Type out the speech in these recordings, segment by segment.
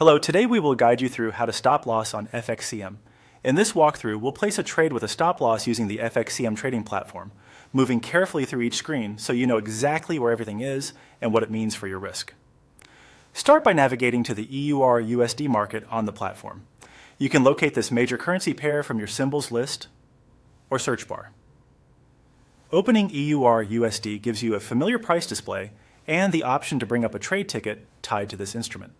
Hello, today we will guide you through how to stop loss on FXCM. In this walkthrough, we'll place a trade with a stop loss using the FXCM trading platform, moving carefully through each screen so you know exactly where everything is and what it means for your risk. Start by navigating to the EUR/USD market on the platform. You can locate this major currency pair from your symbols list or search bar. Opening EUR/USD gives you a familiar price display and the option to bring up a trade ticket tied to this instrument.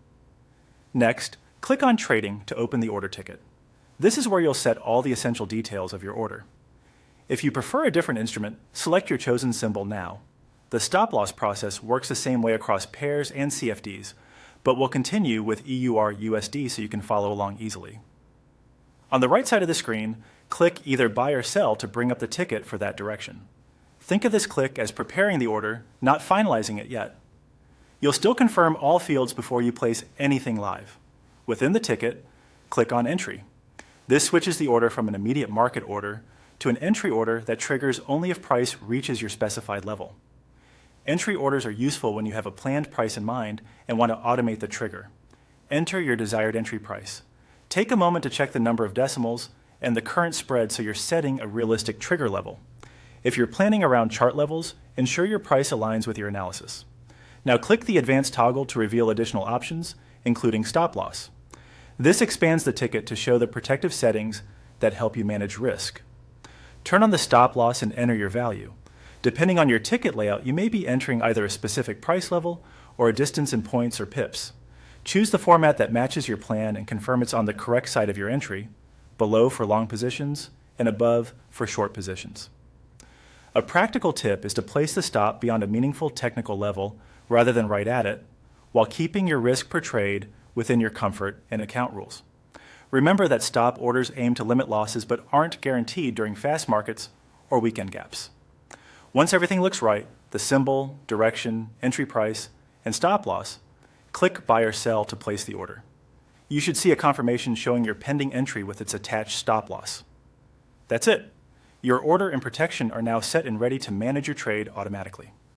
Next, click on Trading to open the order ticket. This is where you'll set all the essential details of your order. If you prefer a different instrument, select your chosen symbol now. The stop-loss process works the same way across pairs and CFDs, but will continue with EUR/USD so you can follow along easily. On the right side of the screen, click either Buy or Sell to bring up the ticket for that direction. Think of this click as preparing the order, not finalizing it yet. You'll still confirm all fields before you place anything live. Within the ticket, click on Entry. This switches the order from an immediate market order to an entry order that triggers only if price reaches your specified level. Entry orders are useful when you have a planned price in mind and want to automate the trigger. Enter your desired entry price. Take a moment to check the number of decimals and the current spread so you're setting a realistic trigger level. If you're planning around chart levels, ensure your price aligns with your analysis. Now click the Advanced toggle to reveal additional options, including stop loss. This expands the ticket to show the protective settings that help you manage risk. Turn on the stop loss and enter your value. Depending on your ticket layout, you may be entering either a specific price level or a distance in points or pips. Choose the format that matches your plan and confirm it's on the correct side of your entry, below for long positions and above for short positions. A practical tip is to place the stop beyond a meaningful technical level rather than right at it, while keeping your risk per trade within your comfort and account rules. Remember that stop orders aim to limit losses but aren't guaranteed during fast markets or weekend gaps. Once everything looks right, the symbol, direction, entry price, and stop loss, click Buy or Sell to place the order. You should see a confirmation showing your pending entry with its attached stop loss. That's it. Your order and protection are now set and ready to manage your trade automatically.